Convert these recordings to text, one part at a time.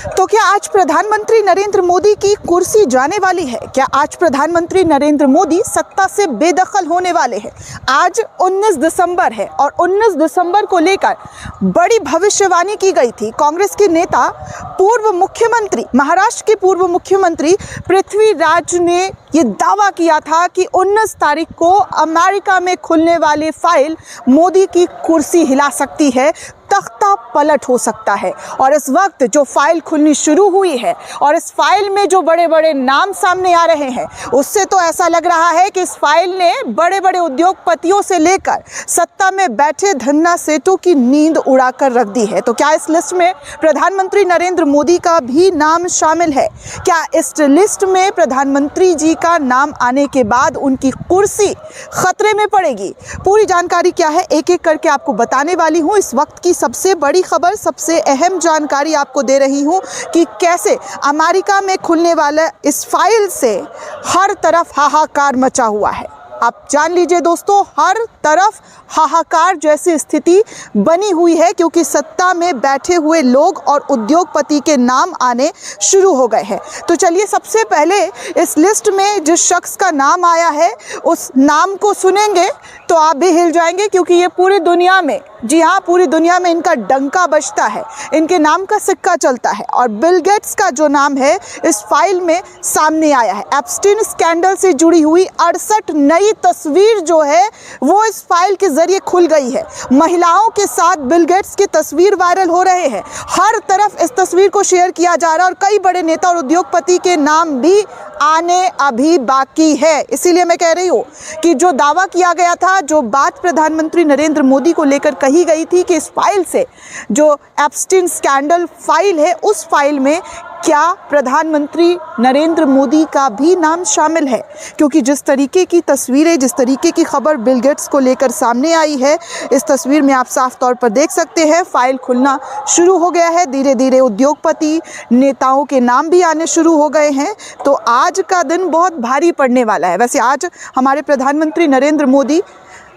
तो क्या आज प्रधानमंत्री नरेंद्र मोदी की कुर्सी जाने वाली है? क्या आज प्रधानमंत्री नरेंद्र मोदी सत्ता से बेदखल होने वाले हैं? आज 19 दिसंबर है और 19 दिसंबर को लेकर बड़ी भविष्यवाणी की गई थी। कांग्रेस के नेता पूर्व मुख्यमंत्री, महाराष्ट्र के पूर्व मुख्यमंत्री पृथ्वीराज ने ये दावा किया था कि 19 तारीख को अमेरिका में खुलने वाली फाइल मोदी की कुर्सी हिला सकती है, तख्ता पलट हो सकता है। और इस वक्त जो फाइल खुलनी शुरू हुई है और इस फाइल में जो बड़े बड़े नाम सामने आ रहे हैं, उससे तो ऐसा लग रहा है कि इस फाइल ने बड़े बड़े उद्योगपतियों से लेकर सत्ता में बैठे धन्ना सेठों की नींद उड़ाकर रख दी है। तो क्या इस लिस्ट में प्रधानमंत्री नरेंद्र मोदी का भी नाम शामिल है? क्या इस लिस्ट में प्रधानमंत्री जी का नाम आने के बाद उनकी कुर्सी खतरे में पड़ेगी? पूरी जानकारी क्या है एक एक करके आपको बताने वाली हूँ। इस वक्त की सबसे बड़ी खबर, सबसे अहम जानकारी आपको दे रही हूं कि कैसे अमेरिका में खुलने वाला इस फाइल से हर तरफ हाहाकार मचा हुआ है। आप जान लीजिए दोस्तों, हर तरफ हाहाकार जैसी स्थिति बनी हुई है क्योंकि सत्ता में बैठे हुए लोग और उद्योगपति के नाम आने शुरू हो गए हैं। तो चलिए सबसे पहले इस लिस्ट में जिस शख्स का नाम आया है उस नाम को सुनेंगे तो आप भी हिल जाएंगे क्योंकि ये पूरी दुनिया में, जी हाँ, पूरी दुनिया में इनका डंका बजता है, इनके नाम का सिक्का चलता है। और बिल गेट्स का जो नाम है इस फाइल में सामने आया है। एप्स्टीन स्कैंडल से जुड़ी हुई 68 नई तस्वीर जो है वो इस फाइल के जरिए खुल गई है। महिलाओं के साथ बिल गेट्स की तस्वीर वायरल हो रहे हैं, हर तरफ इस तस्वीर को शेयर किया जा रहा है और कई बड़े नेता और उद्योगपति के नाम भी आने अभी बाकी है। इसीलिए मैं कह रही हूँ कि जो दावा किया गया था, जो बात प्रधानमंत्री नरेंद्र मोदी को लेकर कही गई थी कि इस फाइल से, जो एप्स्टीन स्कैंडल फाइल है, उस फाइल में क्या प्रधानमंत्री नरेंद्र मोदी का भी नाम शामिल है? क्योंकि जिस तरीके की तस्वीरें, जिस तरीके की खबर बिल गेट्स को लेकर सामने आई है, इस तस्वीर में आप साफ तौर पर देख सकते हैं फाइल खुलना शुरू हो गया है। धीरे धीरे उद्योगपति, नेताओं के नाम भी आने शुरू हो गए हैं। तो आज का दिन बहुत भारी पड़ने वाला है। वैसे आज हमारे प्रधानमंत्री नरेंद्र मोदी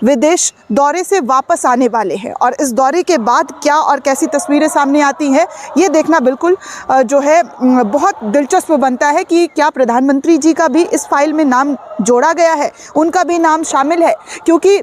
विदेश दौरे से वापस आने वाले हैं और इस दौरे के बाद क्या और कैसी तस्वीरें सामने आती हैं, ये देखना बिल्कुल जो है बहुत दिलचस्प बनता है कि क्या प्रधानमंत्री जी का भी इस फाइल में नाम जोड़ा गया है, उनका भी नाम शामिल है। क्योंकि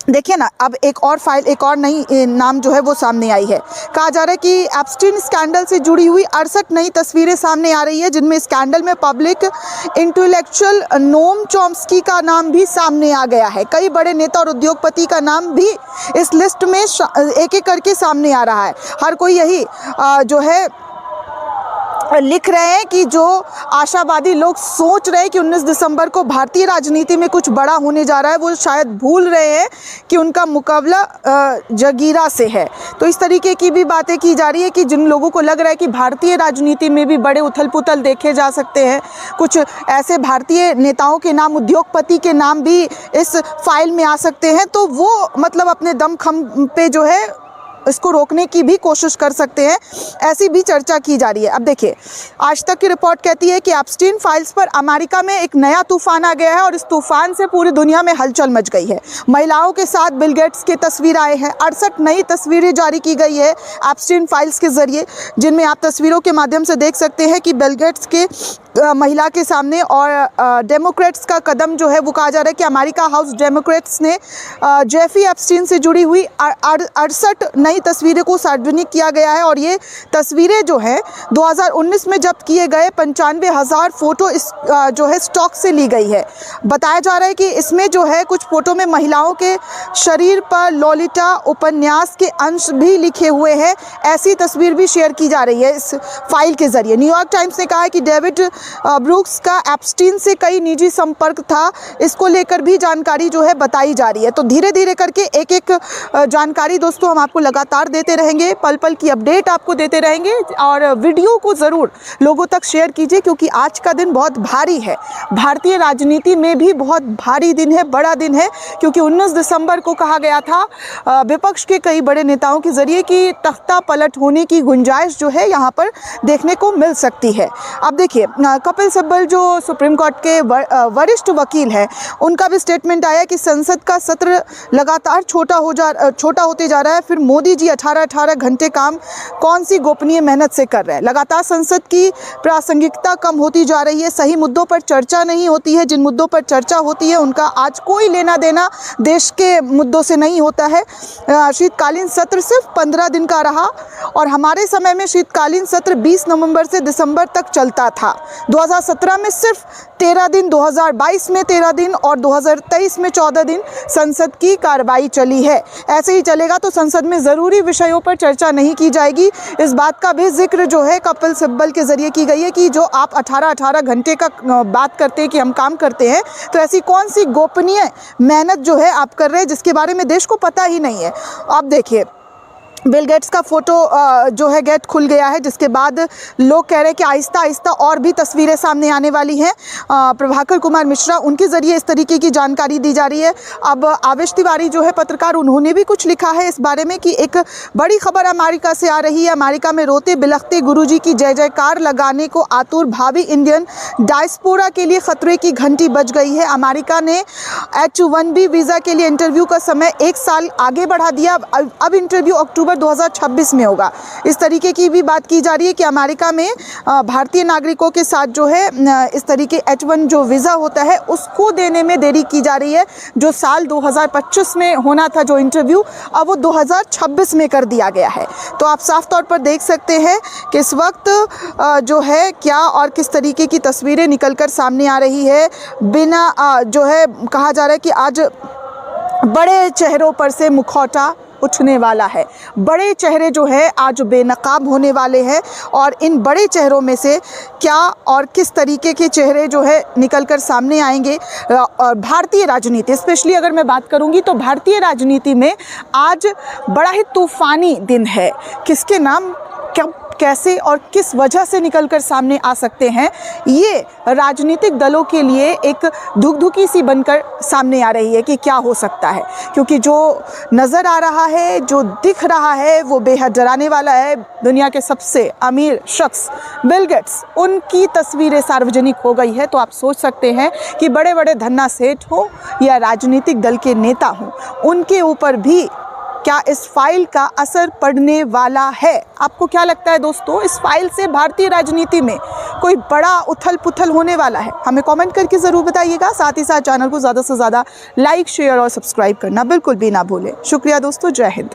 देखिए ना, अब एक और फाइल, एक और नई नाम जो है वो सामने आई है। कहा जा रहा है कि एप्स्टीन स्कैंडल से जुड़ी हुई 68 नई तस्वीरें सामने आ रही है, जिनमें स्कैंडल में पब्लिक इंटेलेक्चुअल नोम चॉम्स्की का नाम भी सामने आ गया है। कई बड़े नेता और उद्योगपति का नाम भी इस लिस्ट में एक एक करके सामने आ रहा है। हर कोई यही जो है लिख रहे हैं कि जो आशावादी लोग सोच रहे हैं कि 19 दिसंबर को भारतीय राजनीति में कुछ बड़ा होने जा रहा है, वो शायद भूल रहे हैं कि उनका मुकाबला जगीरा से है। तो इस तरीके की भी बातें की जा रही है कि जिन लोगों को लग रहा है कि भारतीय राजनीति में भी बड़े उथल पुथल देखे जा सकते हैं, कुछ ऐसे भारतीय नेताओं के नाम, उद्योगपति के नाम भी इस फाइल में आ सकते हैं, तो वो मतलब अपने दमखम पे जो है इसको रोकने की भी कोशिश कर सकते हैं, ऐसी भी चर्चा की जा रही है। अब देखिए, आज तक की रिपोर्ट कहती है कि एप्स्टीन फाइल्स पर अमेरिका में एक नया तूफान आ गया है और इस तूफान से पूरी दुनिया में हलचल मच गई है। महिलाओं के साथ बिल गेट्स की तस्वीर आए हैं, 68 नई तस्वीरें जारी की गई है एप्स्टीन फाइल्स के जरिए, जिनमें आप तस्वीरों के माध्यम से देख सकते हैं कि बिल गेट्स के महिला के सामने और डेमोक्रेट्स का कदम जो है वो कहा जा रहा है कि अमेरिका हाउस डेमोक्रेट्स ने जेफरी एप्स्टीन से जुड़ी हुई 68 नई तस्वीरें को सार्वजनिक किया गया है। और ये तस्वीरें जो है 2019 में जब्त किए गए 95,000 फोटो इस जो है स्टॉक से ली गई है। बताया जा रहा है कि इसमें जो है कुछ फोटो में महिलाओं के शरीर पर लोलिता उपन्यास के अंश भी लिखे हुए हैं। ऐसी तस्वीर भी शेयर की जा रही है इस फाइल के जरिए। न्यूयॉर्क टाइम्स ने कहा है कि डेविड ब्रूक्स का एप्स्टीन से कई निजी संपर्क था, इसको लेकर भी जानकारी जो है बताई जा रही है। तो धीरे धीरे करके एक एक जानकारी दोस्तों हम आपको लगातार देते रहेंगे, पल पल की अपडेट आपको देते रहेंगे और वीडियो को ज़रूर लोगों तक शेयर कीजिए क्योंकि आज का दिन बहुत भारी है। भारतीय राजनीति में भी बहुत भारी दिन है, बड़ा दिन है, क्योंकि 19 दिसंबर को कहा गया था विपक्ष के कई बड़े नेताओं के जरिए कि तख्ता पलट होने की गुंजाइश जो है यहाँ पर देखने को मिल सकती है। अब देखिए, कपिल सिब्बल जो सुप्रीम कोर्ट के वरिष्ठ वकील हैं, उनका भी स्टेटमेंट आया कि संसद का सत्र लगातार छोटा होते जा रहा है। फिर मोदी जी 18-18 घंटे काम कौन सी गोपनीय मेहनत से कर रहे हैं। लगातार संसद की प्रासंगिकता कम होती जा रही है, सही मुद्दों पर चर्चा नहीं होती है। जिन मुद्दों पर चर्चा होती है उनका आज कोई लेना देना देश के मुद्दों से नहीं होता है। शीतकालीन सत्र सिर्फ 15 दिन का रहा और हमारे समय में शीतकालीन सत्र 20 नवंबर से दिसंबर तक चलता था। 2017 में सिर्फ 13 दिन, 2022 में 13 दिन और 2023 में 14 दिन संसद की कार्रवाई चली है। ऐसे ही चलेगा तो संसद में ज़रूरी विषयों पर चर्चा नहीं की जाएगी। इस बात का भी जिक्र जो है कपिल सिब्बल के ज़रिए की गई है कि जो आप 18-18 घंटे का बात करते हैं कि हम काम करते हैं, तो ऐसी कौन सी गोपनीय मेहनत जो है आप कर रहे हैं जिसके बारे में देश को पता ही नहीं है। आप देखिए, बिल गेट्स का फोटो जो है गेट खुल गया है, जिसके बाद लोग कह रहे हैं कि आहिस्ता आहिस्ता और भी तस्वीरें सामने आने वाली हैं। प्रभाकर कुमार मिश्रा, उनके ज़रिए इस तरीके की जानकारी दी जा रही है। अब आवेश तिवारी जो है पत्रकार, उन्होंने भी कुछ लिखा है इस बारे में कि एक बड़ी खबर अमेरिका से आ रही है। अमेरिका में रोते बिलखते गुरुजी की जय जयकार लगाने को आतुर भावी इंडियन डायस्पोरा के लिए खतरे की घंटी बज गई है। अमेरिका ने H-1B वीज़ा के लिए इंटरव्यू का समय 1 साल आगे बढ़ा दिया। अब इंटरव्यू अक्टूबर 2026 में होगा। इस तरीके की भी बात की जा रही है कि अमेरिका में भारतीय नागरिकों के साथ जो है इस तरीके H-1 जो वीज़ा होता है उसको देने में देरी की जा रही है। जो साल 2025 में होना था जो इंटरव्यू, अब वो 2026 में कर दिया गया है। तो आप साफ तौर पर देख सकते हैं कि इस वक्त जो है क्या और किस तरीके की तस्वीरें निकलकर सामने आ रही है। बिना जो है कहा जा रहा है कि आज बड़े चेहरों पर से मुखौटा उठने वाला है। बड़े चेहरे जो है आज बेनकाब होने वाले हैं और इन बड़े चेहरों में से क्या और किस तरीके के चेहरे जो है निकलकर सामने आएंगे। और भारतीय राजनीति, स्पेशली अगर मैं बात करूंगी तो भारतीय राजनीति में आज बड़ा ही तूफानी दिन है। किसके नाम कब, कैसे और किस वजह से निकलकर सामने आ सकते हैं, ये राजनीतिक दलों के लिए एक धुकधुकी सी बनकर सामने आ रही है कि क्या हो सकता है। क्योंकि जो नज़र आ रहा है, जो दिख रहा है, वो बेहद डराने वाला है। दुनिया के सबसे अमीर शख्स बिल गेट्स, उनकी तस्वीरें सार्वजनिक हो गई है। तो आप सोच सकते हैं कि बड़े बड़े धन्ना सेठ हो या राजनीतिक दल के नेता हों, उनके ऊपर भी क्या इस फाइल का असर पड़ने वाला है। आपको क्या लगता है दोस्तों, इस फाइल से भारतीय राजनीति में कोई बड़ा उथल पुथल होने वाला है? हमें कमेंट करके ज़रूर बताइएगा। साथ ही साथ चैनल को ज़्यादा से ज़्यादा लाइक, शेयर और सब्सक्राइब करना बिल्कुल भी ना भूलें। शुक्रिया दोस्तों, जय हिंद।